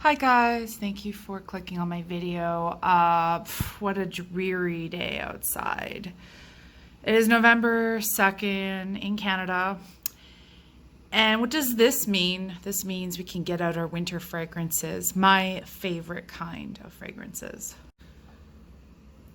Hi guys, thank you for clicking on my video. What a dreary day outside. It is November 2nd in Canada. And what does this mean? This means we can get out our winter fragrances, my favorite kind of fragrances.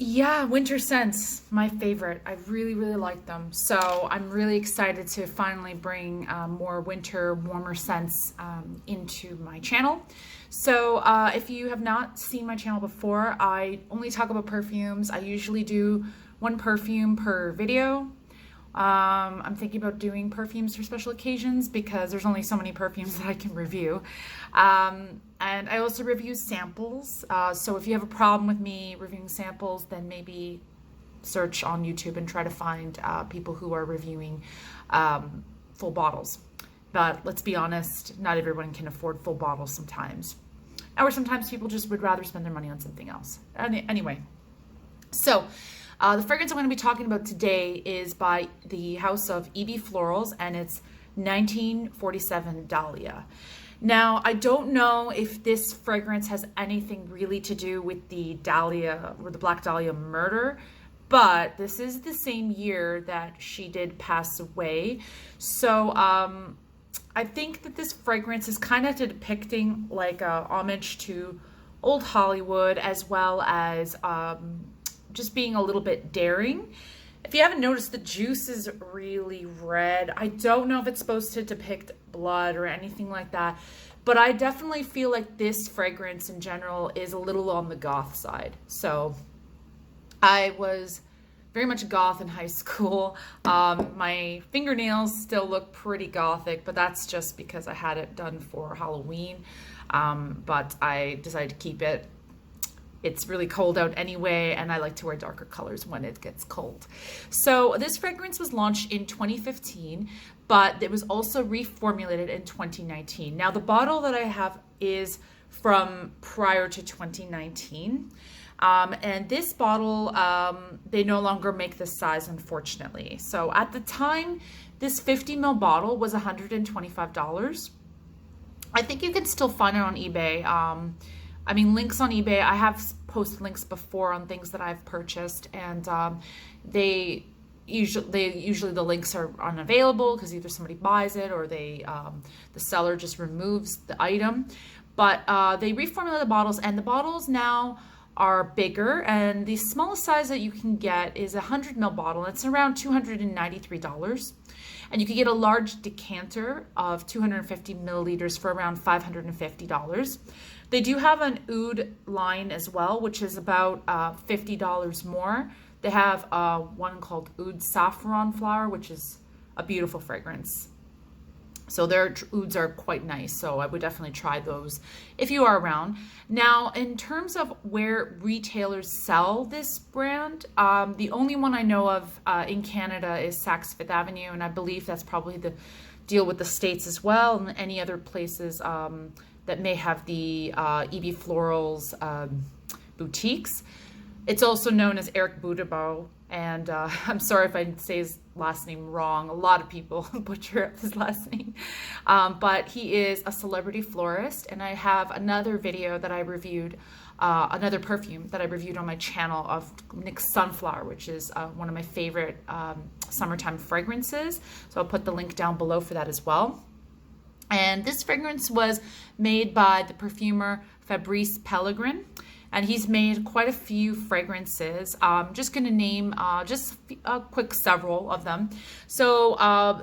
Yeah, winter scents, my favorite. I really, really like them. So I'm really excited to finally bring more winter, warmer scents into my channel. So if you have not seen my channel before, I only talk about perfumes. I usually do one perfume per video. I'm thinking about doing perfumes for special occasions because there's only so many perfumes that I can review. And I also review samples. So if you have a problem with me reviewing samples, then maybe search on YouTube and try to find people who are reviewing full bottles. But let's be honest, not everyone can afford full bottles sometimes. Or sometimes people just would rather spend their money on something else. Anyway, so the fragrance I'm going to be talking about today is by the house of EB Florals, and it's 1947 Dahlia. Now, I don't know if this fragrance has anything really to do with the Dahlia or the Black Dahlia murder, but this is the same year that she did pass away. So I think that this fragrance is kind of depicting like a homage to old Hollywood, as well as just being a little bit daring. If you haven't noticed, the juice is really red. I don't know if it's supposed to depict blood or anything like that, but I definitely feel like this fragrance in general is a little on the goth side. So I was very much goth in high school. My fingernails still look pretty gothic, but that's just because I had it done for Halloween. But I decided to keep it. It's really cold out anyway, and I like to wear darker colors when it gets cold. So this fragrance was launched in 2015, but it was also reformulated in 2019. Now the bottle that I have is from prior to 2019. And this bottle, they no longer make this size, unfortunately. So at the time, this 50 ml bottle was $125. I think you can still find it on eBay. I mean, links on eBay, I have posted links before on things that I've purchased, and they usually the links are unavailable because either somebody buys it or the seller just removes the item. But they reformulate the bottles, and the bottles now are bigger, and the smallest size that you can get is a 100 ml bottle. It's around $293. And you can get a large decanter of 250 milliliters for around $550. They do have an oud line as well, which is about $50 more. They have one called Oud Saffron Flower, which is a beautiful fragrance. So their ouds are quite nice, so I would definitely try those if you are around. Now, in terms of where retailers sell this brand, the only one I know of in Canada is Saks Fifth Avenue, and I believe that's probably the deal with the States as well, and any other places that may have the EB Florals boutiques. It's also known as Eric Boudreau, and I'm sorry if I say his last name wrong. A lot of people butcher up his last name. But he is a celebrity florist, and I have another video that I reviewed, another perfume that I reviewed on my channel of NYX Sunflower, which is one of my favorite summertime fragrances. So I'll put the link down below for that as well. And this fragrance was made by the perfumer Fabrice Pellegrin, and he's made quite a few fragrances. I'm just going to name just a quick several of them. So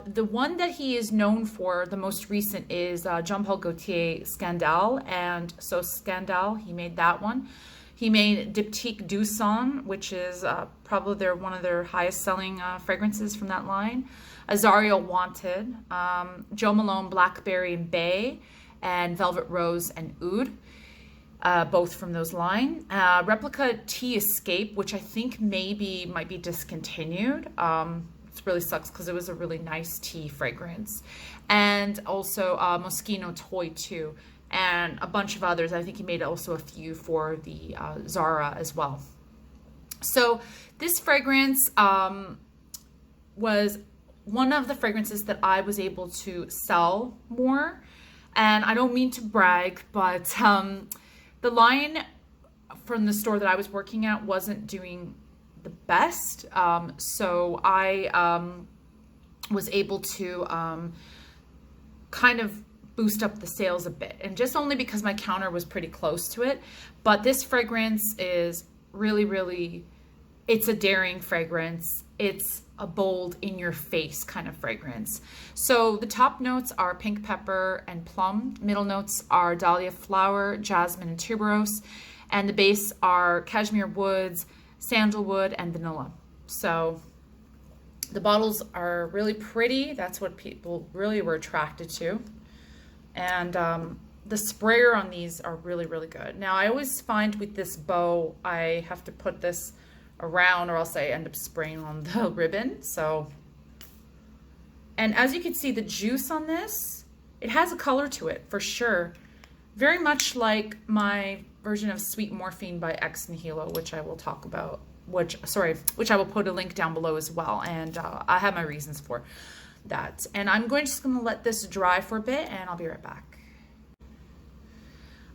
the one that he is known for, the most recent, is Jean Paul Gaultier Scandale, and so Scandale, he made that one. He made Diptyque du Sang, which is probably one of their highest selling fragrances from that line. Azario Wanted, Jo Malone Blackberry and Bay, and Velvet Rose and Oud, both from those line. Replica Tea Escape, which I think might be discontinued. It really sucks because it was a really nice tea fragrance. And also Moschino Toy too, and a bunch of others. I think he made also a few for the Zara as well. So this fragrance was one of the fragrances that I was able to sell more And I don't mean to brag, but the line from the store that I was working at wasn't doing the best. So I was able to kind of boost up the sales a bit, and just only because my counter was pretty close to it. But this fragrance is really, really, it's a daring fragrance. It's a bold, in your face kind of fragrance. So the top notes are pink pepper and plum. Middle notes are dahlia flower, jasmine, and tuberose. And the base are cashmere woods, sandalwood, and vanilla. So the bottles are really pretty. That's what people really were attracted to. And the sprayer on these are really, really good. Now, I always find with this bow, I have to put this around or else I end up spraying on the ribbon. So, and as you can see, the juice on this, it has a color to it for sure. Very much like my version of Sweet Morphine by Ex Nihilo, which I will talk about, which I will put a link down below as well. And I have my reasons for that. And I'm just gonna let this dry for a bit, and I'll be right back.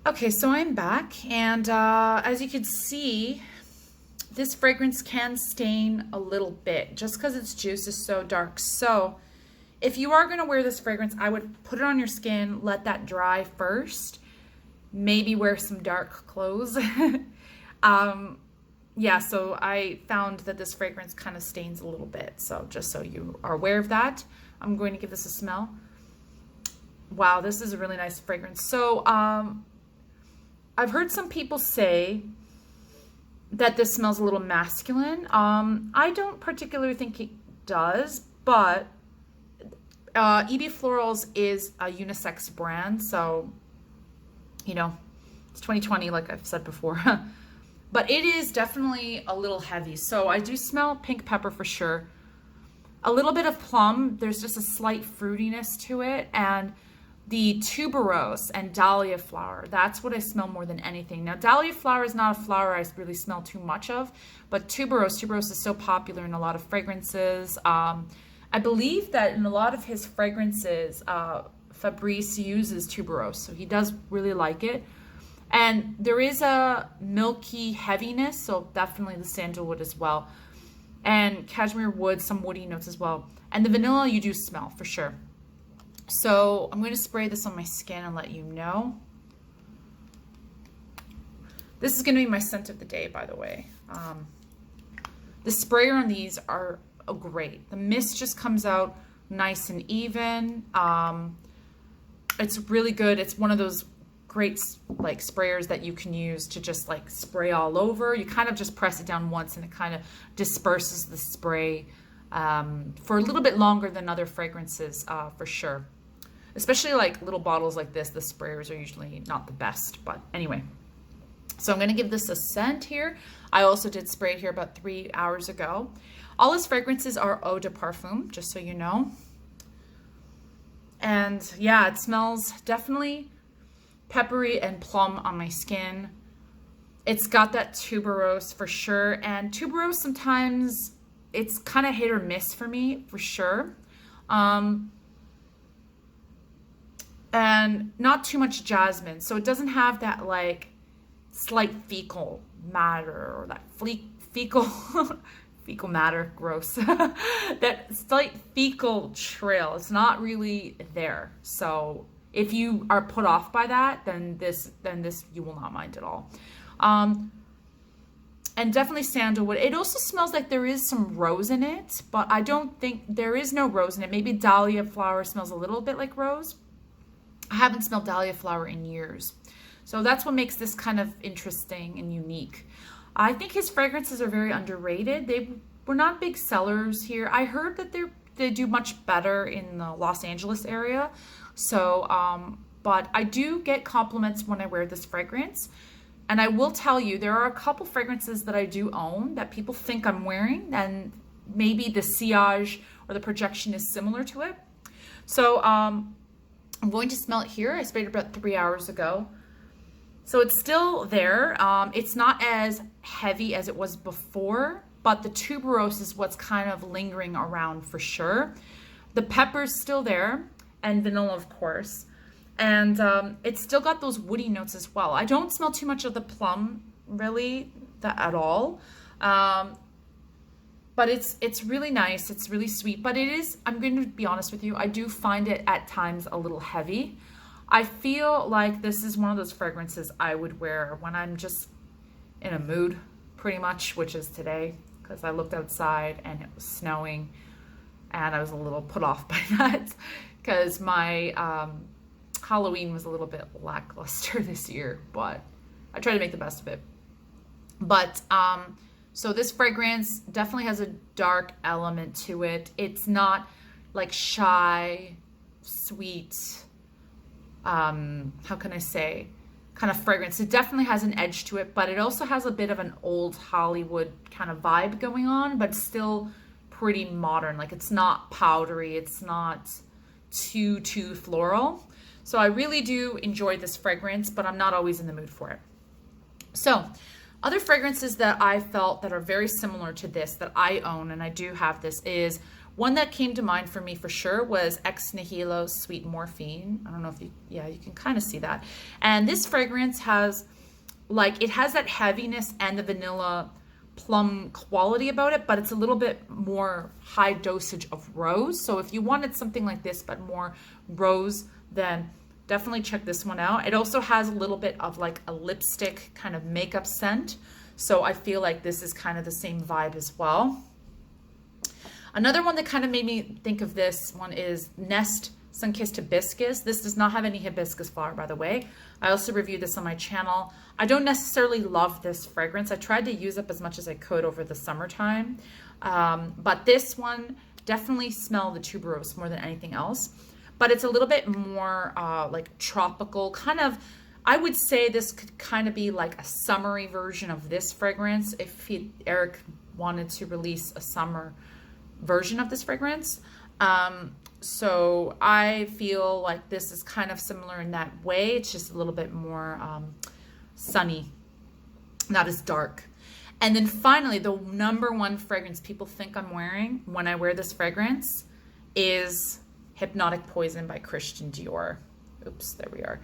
Okay, so I'm back, and as you can see, this fragrance can stain a little bit just because its juice is so dark. So if you are gonna wear this fragrance, I would put it on your skin, let that dry first, maybe wear some dark clothes. Yeah, so I found that this fragrance kind of stains a little bit. So just so you are aware of that, I'm going to give this a smell. Wow, this is a really nice fragrance. So I've heard some people say that this smells a little masculine. I don't particularly think it does, but EB Florals is a unisex brand. So, you know, it's 2020, like I've said before. But it is definitely a little heavy. So I do smell pink pepper for sure. A little bit of plum. There's just a slight fruitiness to it. And the tuberose and dahlia flower, that's what I smell more than anything. Now, dahlia flower is not a flower I really smell too much of, but tuberose is so popular in a lot of fragrances. I believe that in a lot of his fragrances, Fabrice uses tuberose, so he does really like it. And there is a milky heaviness, so definitely the sandalwood as well. And cashmere wood, some woody notes as well. And the vanilla you do smell for sure. So I'm going to spray this on my skin and let you know. This is going to be my scent of the day, by the way. The sprayer on these are great. The mist just comes out nice and even. It's really good. It's one of those great like sprayers that you can use to just like spray all over. You kind of just press it down once and it kind of disperses the spray for a little bit longer than other fragrances for sure. Especially like little bottles like this, the sprayers are usually not the best, but anyway. So I'm going to give this a scent here. I also did spray it here about 3 hours ago. All his fragrances are eau de parfum, just so you know. And yeah, it smells definitely peppery and plum on my skin. It's got that tuberose for sure. And tuberose sometimes, it's kind of hit or miss for me, for sure. And not too much jasmine. So it doesn't have that like slight fecal matter or that fecal fecal matter, gross. That slight fecal trail. It's not really there. So if you are put off by that, then this you will not mind at all. And definitely sandalwood. It also smells like there is some rose in it, but I don't think there is no rose in it. Maybe dahlia flower smells a little bit like rose. I haven't smelled dahlia flower in years. So that's what makes this kind of interesting and unique. I think his fragrances are very underrated. They were not big sellers here. I heard that they do much better in the Los Angeles area. So, but I do get compliments when I wear this fragrance. And I will tell you, there are a couple fragrances that I do own that people think I'm wearing, and maybe the sillage or the projection is similar to it. So I'm going to smell it here. I sprayed it about 3 hours ago. So it's still there. It's not as heavy as it was before, but the tuberose is what's kind of lingering around for sure. The pepper's still there, and vanilla, of course. And it's still got those woody notes as well. I don't smell too much of the plum really at all. But it's really nice. It's really sweet, but it is, I'm going to be honest with you, I do find it at times a little heavy. I feel like this is one of those fragrances I would wear when I'm just in a mood, pretty much, which is today, because I looked outside and it was snowing and I was a little put off by that because my Halloween was a little bit lackluster this year, but I try to make the best of it. But so this fragrance definitely has a dark element to it. It's not like shy, sweet, how can I say, kind of fragrance. It definitely has an edge to it, but it also has a bit of an old Hollywood kind of vibe going on, but still pretty modern. Like it's not powdery, it's not too floral. So I really do enjoy this fragrance, but I'm not always in the mood for it. So other fragrances that I felt that are very similar to this that I own, and I do have this, is one that came to mind for me for sure was Ex Nihilo Sweet Morphine. I don't know if you, yeah, you can kind of see that. And this fragrance has like, it has that heaviness and the vanilla plum quality about it, but it's a little bit more high dosage of rose. So if you wanted something like this, but more rose, then definitely check this one out. It also has a little bit of like a lipstick kind of makeup scent. So I feel like this is kind of the same vibe as well. Another one that kind of made me think of this one is Nest Sunkissed Hibiscus. This does not have any hibiscus flower, by the way. I also reviewed this on my channel. I don't necessarily love this fragrance. I tried to use up as much as I could over the summertime. But this one definitely smelled the tuberose more than anything else. But it's a little bit more like tropical, kind of, I would say this could kind of be like a summery version of this fragrance if Eric wanted to release a summer version of this fragrance. So I feel like this is kind of similar in that way. It's just a little bit more sunny, not as dark. And then finally, the number one fragrance people think I'm wearing when I wear this fragrance is Hypnotic Poison by Christian Dior. Oops, there we are.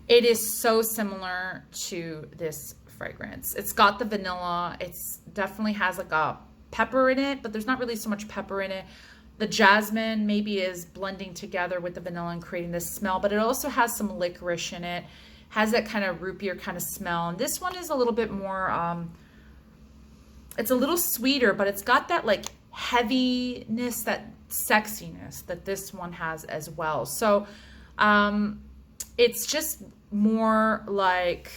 It is so similar to this fragrance. It's got the vanilla. It's definitely has like a pepper in it, but there's not really so much pepper in it. The jasmine maybe is blending together with the vanilla and creating this smell, but it also has some licorice in it. Has that kind of root beer kind of smell. And this one is a little bit more, it's a little sweeter, but it's got that like heaviness, that sexiness that this one has as well. So it's just more like,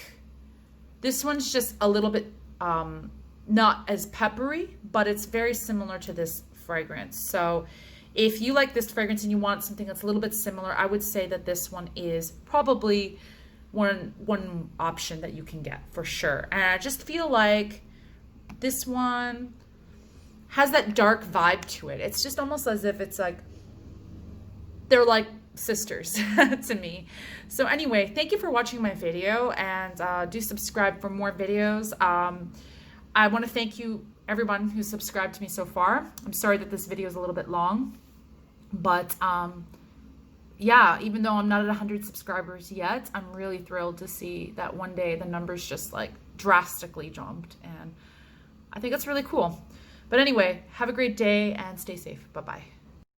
this one's just a little bit not as peppery, but it's very similar to this fragrance. So if you like this fragrance and you want something that's a little bit similar, I would say that this one is probably one option that you can get for sure. And I just feel like this one has that dark vibe to it. It's just almost as if it's like, they're like sisters to me. So anyway, thank you for watching my video, and do subscribe for more videos. I want to thank you, everyone who's subscribed to me so far. I'm sorry that this video is a little bit long, but yeah, even though I'm not at 100 subscribers yet, I'm really thrilled to see that one day the numbers just like drastically jumped, and I think that's really cool. But anyway, have a great day and stay safe. Bye-bye.